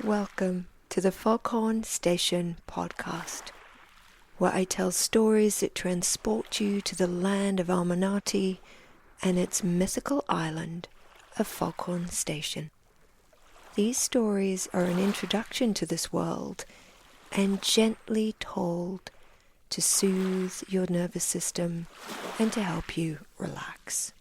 Welcome to the Foghorn Station podcast, where I tell stories that transport you to the land of Illuminati and its mythical island of Foghorn Station. These stories are an introduction to this world and gently told to soothe your nervous system and to help you relax.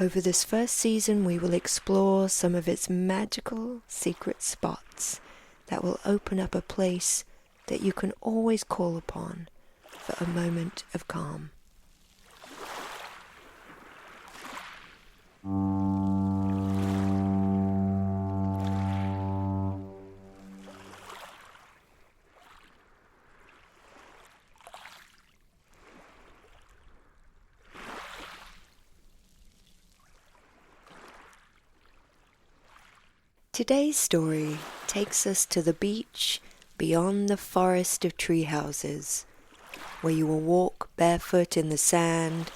Over this first season, we will explore some of its magical secret spots that will open up a place that you can always call upon for a moment of calm. Today's story takes us to the beach beyond the forest of tree houses, where you will walk barefoot in the sand,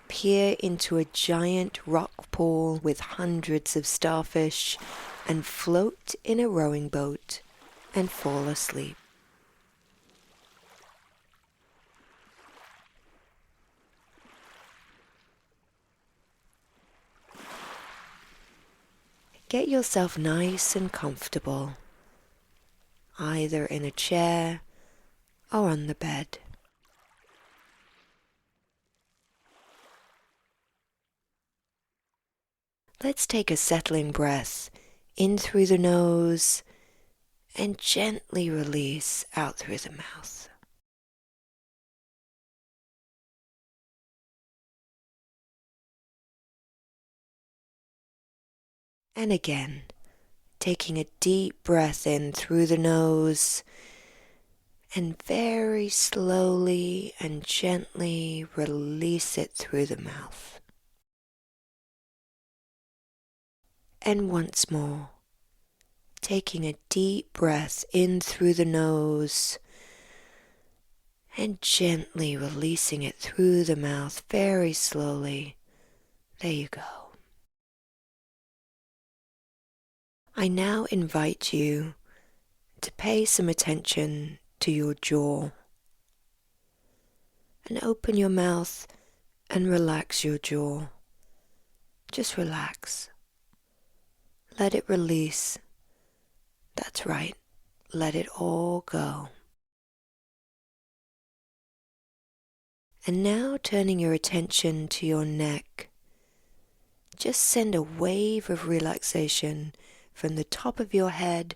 peer into a giant rock pool with hundreds of starfish, and float in a rowing boat and fall asleep. Get yourself nice and comfortable, either in a chair or on the bed. Let's take a settling breath in through the nose and gently release out through the mouth. And again, taking a deep breath in through the nose and very slowly and gently release it through the mouth. And once more, taking a deep breath in through the nose and gently releasing it through the mouth very slowly. There you go. I now invite you to pay some attention to your jaw and open your mouth and relax your jaw. Just relax. Let it release. That's right. Let it all go. And now turning your attention to your neck, just send a wave of relaxation from the top of your head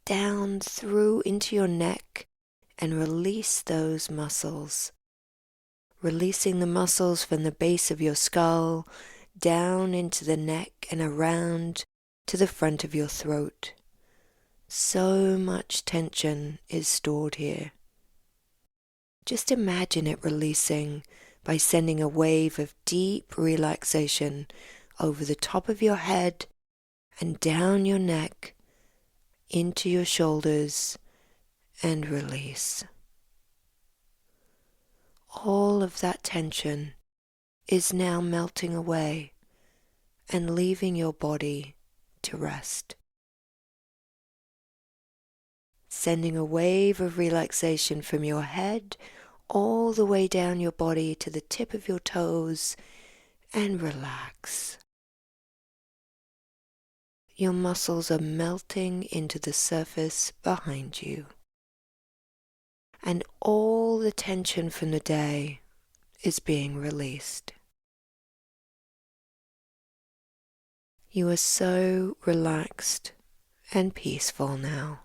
down through into your neck and release those muscles. Releasing the muscles from the base of your skull down into the neck and around to the front of your throat. So much tension is stored here. Just imagine it releasing by sending a wave of deep relaxation over the top of your head and down your neck, into your shoulders, and release. All of that tension is now melting away and leaving your body to rest. Sending a wave of relaxation from your head all the way down your body to the tip of your toes, and relax. Your muscles are melting into the surface behind you. And all the tension from the day is being released. You are so relaxed and peaceful now.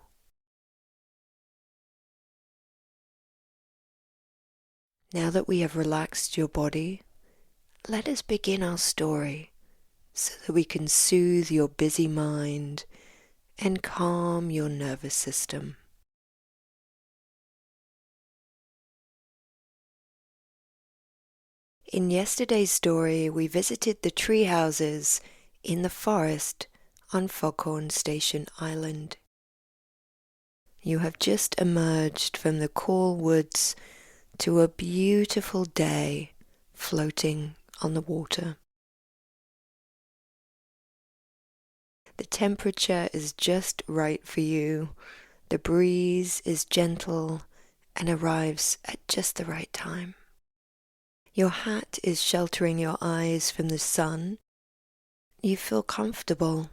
Now that we have relaxed your body, let us begin our story so that we can soothe your busy mind and calm your nervous system. In yesterday's story, we visited the tree houses in the forest on Foghorn Station Island. You have just emerged from the cool woods to a beautiful day floating on the water. The temperature is just right for you. The breeze is gentle and arrives at just the right time. Your hat is sheltering your eyes from the sun. You feel comfortable.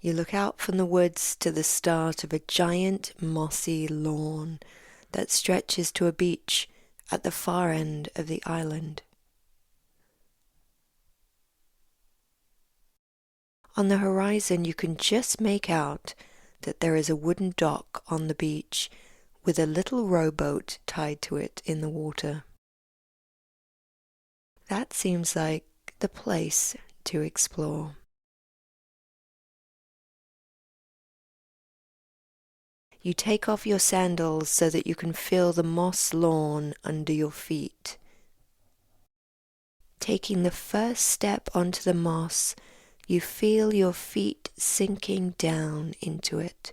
You look out from the woods to the start of a giant mossy lawn that stretches to a beach at the far end of the island. On the horizon you can just make out that there is a wooden dock on the beach with a little rowboat tied to it in the water. That seems like the place to explore. You take off your sandals so that you can feel the moss lawn under your feet. Taking the first step onto the moss, you feel your feet sinking down into it.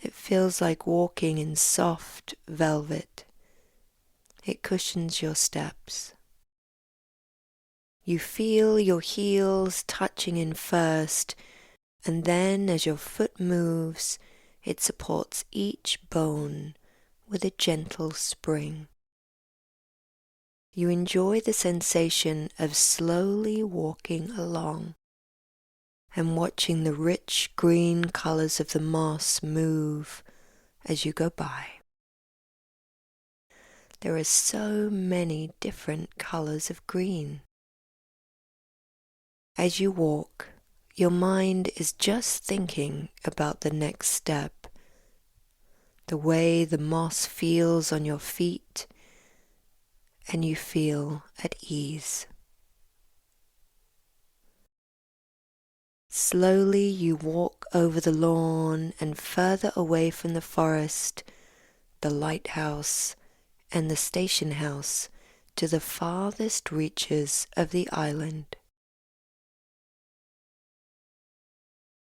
It feels like walking in soft velvet. It cushions your steps. You feel your heels touching in first, and then as your foot moves, it supports each bone with a gentle spring. You enjoy the sensation of slowly walking along and watching the rich green colors of the moss move as you go by. There are so many different colors of green. As you walk, your mind is just thinking about the next step, the way the moss feels on your feet, and you feel at ease. Slowly you walk over the lawn and further away from the forest, the lighthouse, and the station house to the farthest reaches of the island.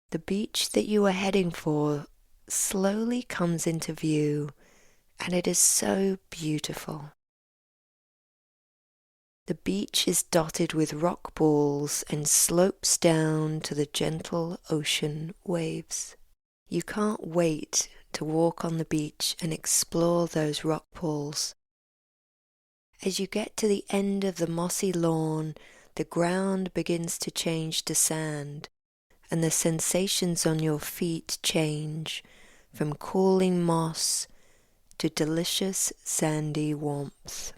The beach that you are heading for slowly comes into view, and it is so beautiful. The beach is dotted with rock balls and slopes down to the gentle ocean waves. You can't wait to walk on the beach and explore those rock pools. As you get to the end of the mossy lawn, the ground begins to change to sand, and the sensations on your feet change from cooling moss to delicious sandy warmth.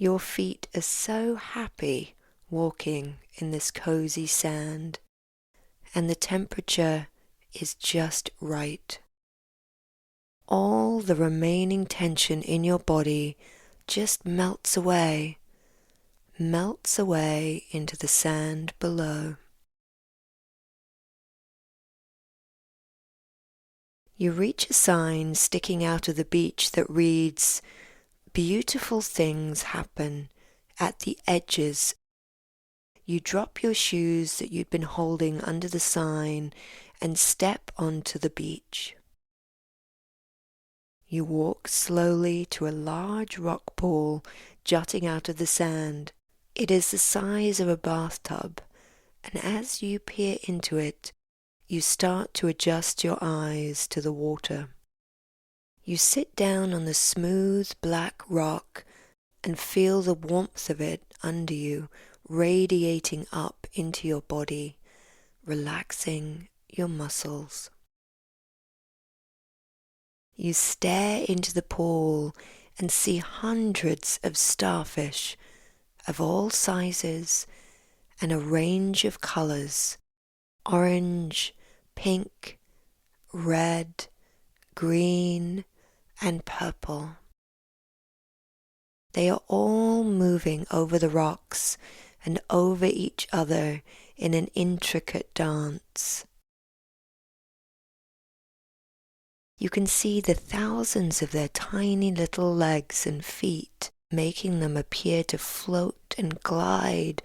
Your feet are so happy walking in this cozy sand, and the temperature is just right. All the remaining tension in your body just melts away into the sand below. You reach a sign sticking out of the beach that reads, "Beautiful things happen at the edges." You drop your shoes that you'd been holding under the sign and step onto the beach. You walk slowly to a large rock pool jutting out of the sand. It is the size of a bathtub, and as you peer into it, you start to adjust your eyes to the water. You sit down on the smooth black rock and feel the warmth of it under you radiating up into your body, relaxing your muscles. You stare into the pool and see hundreds of starfish of all sizes and a range of colors: orange, pink, red, green, and purple. They are all moving over the rocks and over each other in an intricate dance. You can see the thousands of their tiny little legs and feet, making them appear to float and glide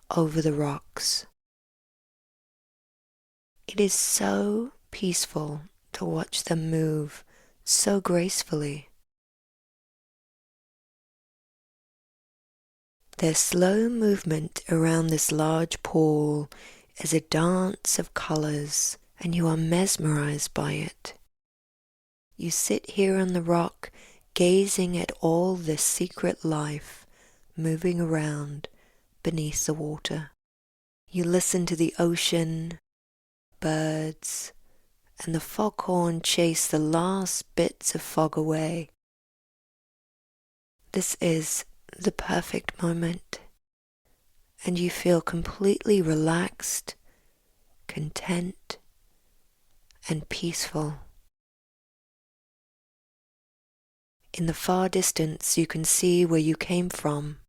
over the rocks. It is so peaceful to watch them move so gracefully. Their slow movement around this large pool is a dance of colors, and you are mesmerized by it. You sit here on the rock, gazing at all this secret life moving around beneath the water. You listen to the ocean, birds, and the foghorn chase the last bits of fog away. This is the perfect moment, and you feel completely relaxed, content, and peaceful. In the far distance, you can see where you came from,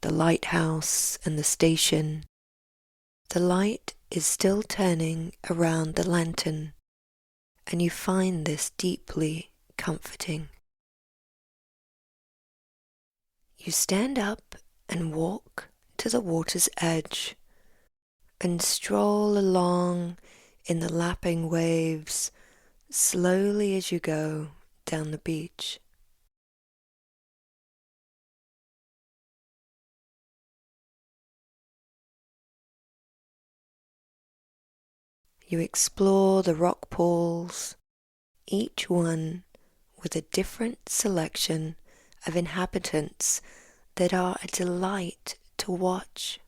the lighthouse and the station. The light is still turning around the lantern, and you find this deeply comforting. You stand up and walk to the water's edge and stroll along in the lapping waves slowly as you go down the beach. You explore the rock pools, each one with a different selection of inhabitants that are a delight to watch.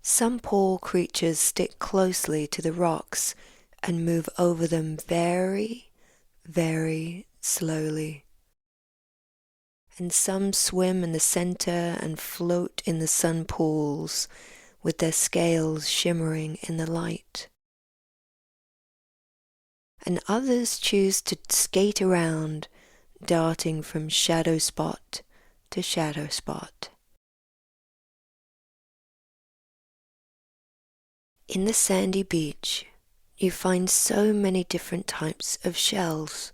Some pool creatures stick closely to the rocks and move over them very, very slowly. And some swim in the center and float in the sun pools with their scales shimmering in the light. And others choose to skate around, darting from shadow spot to shadow spot. In the sandy beach, you find so many different types of shells.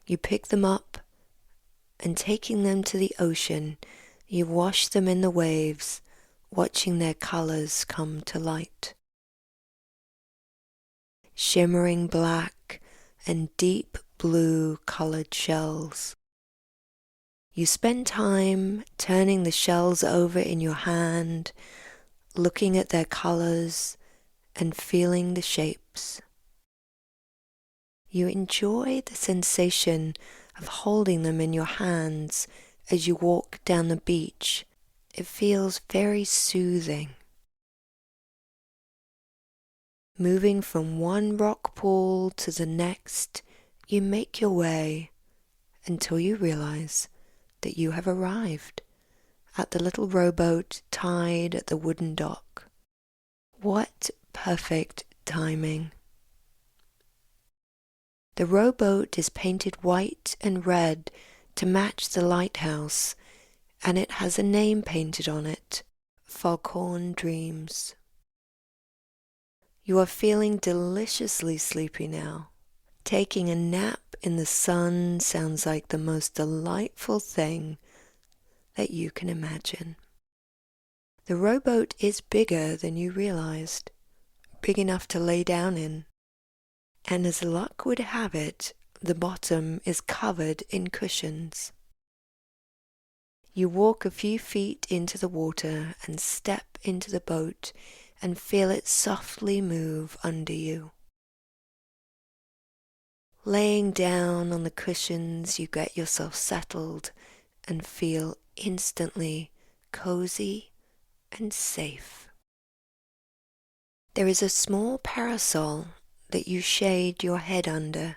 You pick them up, and taking them to the ocean, you wash them in the waves, watching their colors come to light. Shimmering black and deep blue colored shells. You spend time turning the shells over in your hand, looking at their colors and feeling the shapes. You enjoy the sensation of holding them in your hands as you walk down the beach. It feels very soothing. Moving from one rock pool to the next, you make your way until you realize that you have arrived at the little rowboat tied at the wooden dock. What perfect timing! The rowboat is painted white and red to match the lighthouse, and it has a name painted on it, Foghorn Dreams. You are feeling deliciously sleepy now. Taking a nap in the sun sounds like the most delightful thing that you can imagine. The rowboat is bigger than you realized, big enough to lay down in. And as luck would have it, the bottom is covered in cushions. You walk a few feet into the water and step into the boat and feel it softly move under you. Laying down on the cushions, you get yourself settled and feel instantly cozy and safe. There is a small parasol that you shade your head under.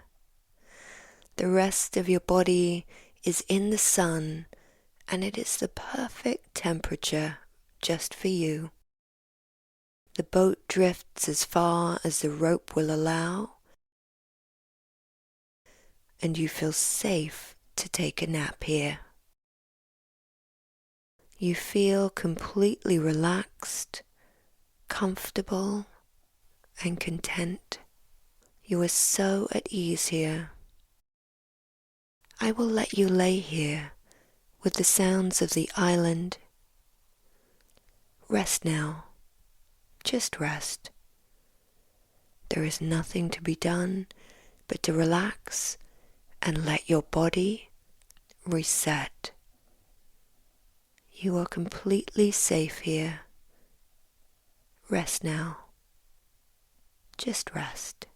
The rest of your body is in the sun, and it is the perfect temperature just for you. The boat drifts as far as the rope will allow, and you feel safe to take a nap here. You feel completely relaxed, comfortable, and content. You are so at ease here. I will let you lay here with the sounds of the island. Rest now. Just rest. There is nothing to be done but to relax and let your body reset. You are completely safe here. Rest now. Just rest.